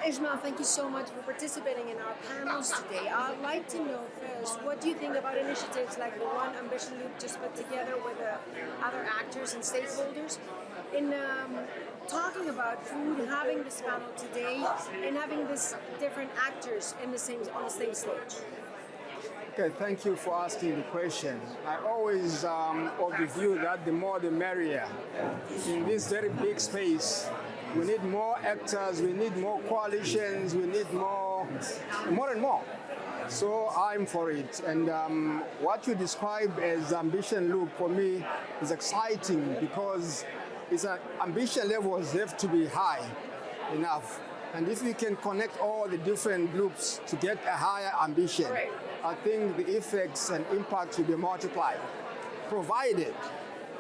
Ishmael, thank you so much for participating in our panels today. I'd like to know first, what do you think about initiatives like the one Ambition Loop just put together with other actors and stakeholders in talking about food, having this panel today, and having this different actors on the same stage? Okay, thank you for asking the question. I always of the view that the more the merrier. In this very big space, we need more actors, we need more coalitions, we need more and more. So I'm for it. And what you describe as ambition loop for me is exciting because ambition levels have to be high enough. And if we can connect all the different loops to get a higher ambition, right, I think the effects and impact will be multiplied, provided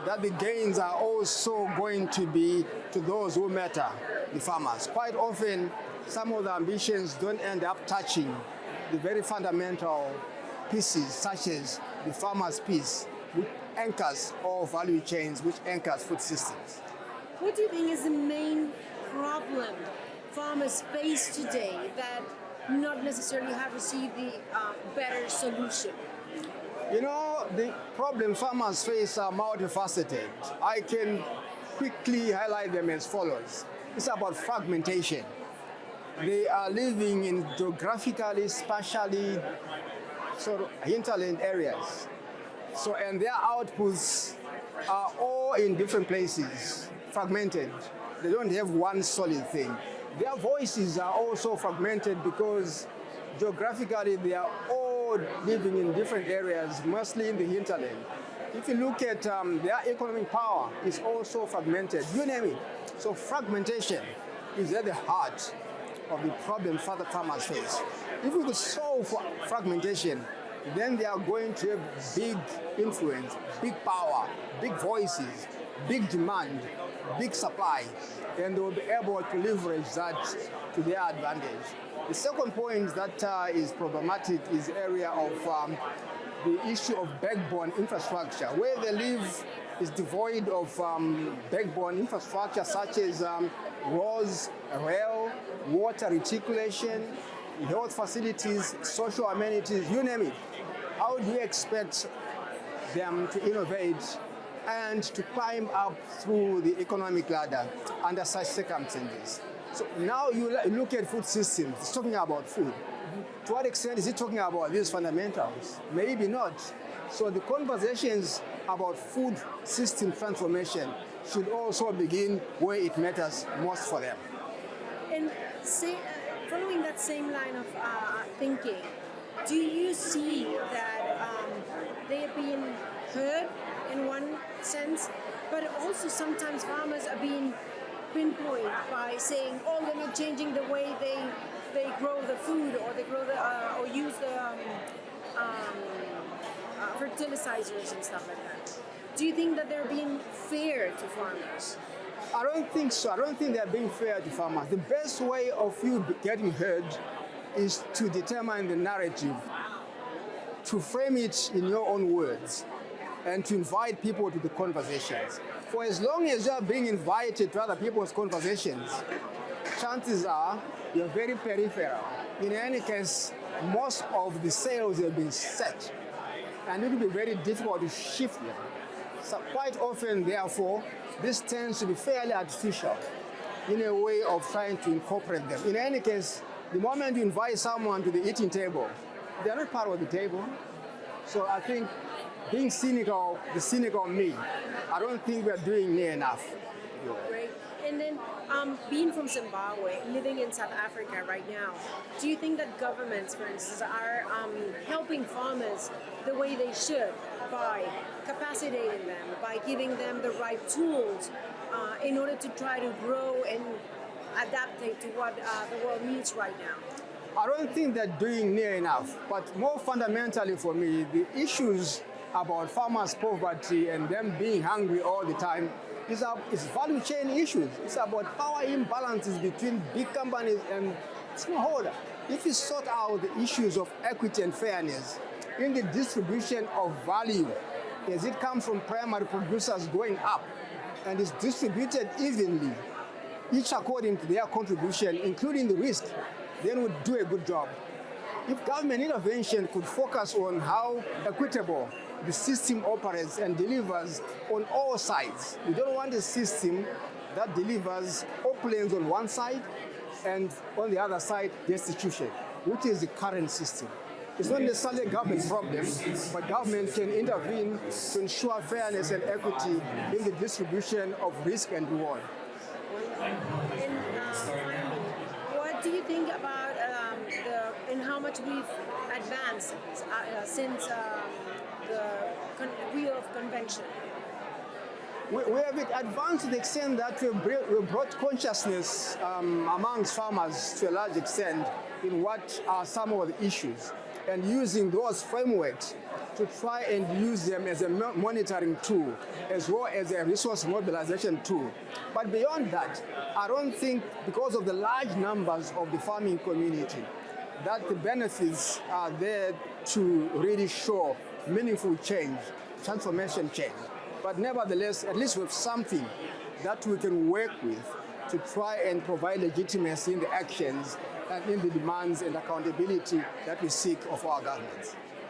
that the gains are also going to be to those who matter, the farmers. Quite often, some of the ambitions don't end up touching the very fundamental pieces, such as the farmer's piece, which anchors all value chains, which anchors food systems. What do you think is the main problem farmers face today that not necessarily have received the better solution? You know, the problem farmers face are multifaceted. I can quickly highlight them as follows. It's about fragmentation. They are living in geographically, spatially, sort of hinterland areas. So, and their outputs are all in different places, fragmented. They don't have one solid thing. Their voices are also fragmented because geographically they are all living in different areas, mostly in the hinterland. If you look at their economic power, it's also fragmented, you name it. So fragmentation is at the heart of the problem farmers face. If we could solve fragmentation, then they are going to have big influence, big power, big voices, big demand, big supply, and they will be able to leverage that to their advantage. The second point that is problematic is the area of the issue of backbone infrastructure. Where they live is devoid of backbone infrastructure such as roads, rail, water reticulation, health facilities, social amenities, you name it. How do you expect them to innovate and to climb up through the economic ladder under such circumstances? So now you look at food systems, it's talking about food. To what extent is it talking about these fundamentals? Maybe not. So the conversations about food system transformation should also begin where it matters most for them. And following that same line of thinking, do you see that they are being heard in one sense, but also sometimes farmers are being pinpointed by saying, oh, they're not changing the way they grow the food, or they grow or use the fertilizers and stuff like that? Do you think that they're being fair to farmers? I don't think so. I don't think they're being fair to farmers. The best way of you getting heard is to determine the narrative, to frame it in your own words, and to invite people to the conversations. For as long as you are being invited to other people's conversations, chances are you're very peripheral. In any case, most of the sails have been set, and it will be very difficult to shift them. So quite often, therefore, this tends to be fairly artificial in a way of trying to incorporate them. In any case, the moment you invite someone to the eating table, they're not part of the table. So I think being cynical, the cynical me, I don't think we're doing near enough. Great. And then being from Zimbabwe, living in South Africa right now, do you think that governments, for instance, are helping farmers the way they should by capacitating them, by giving them the right tools in order to try to grow and adapt to what the world needs right now? I don't think they're doing near enough, but more fundamentally for me, the issues about farmers' poverty and them being hungry all the time is value chain issues. It's about power imbalances between big companies and smallholder. If you sort out the issues of equity and fairness in the distribution of value, as it comes from primary producers going up and is distributed evenly each according to their contribution, including the risk, then would do a good job. If government intervention could focus on how equitable the system operates and delivers on all sides. We don't want a system that delivers opulence on one side and on the other side, destitution, which is the current system. It's not necessarily a government problem, but government can intervene to ensure fairness and equity in the distribution of risk and reward. And finally, what do you think about and how much we've advanced since the Rio of Convention? We have advanced to the extent that we brought consciousness amongst farmers to a large extent in what are some of the issues, and using those frameworks to try and use them as a monitoring tool as well as a resource mobilization tool. But beyond that, I don't think, because of the large numbers of the farming community, that the benefits are there to really show meaningful change, transformation change. But nevertheless, at least with something that we can work with to try and provide legitimacy in the actions and in the demands and accountability that we seek of our governments.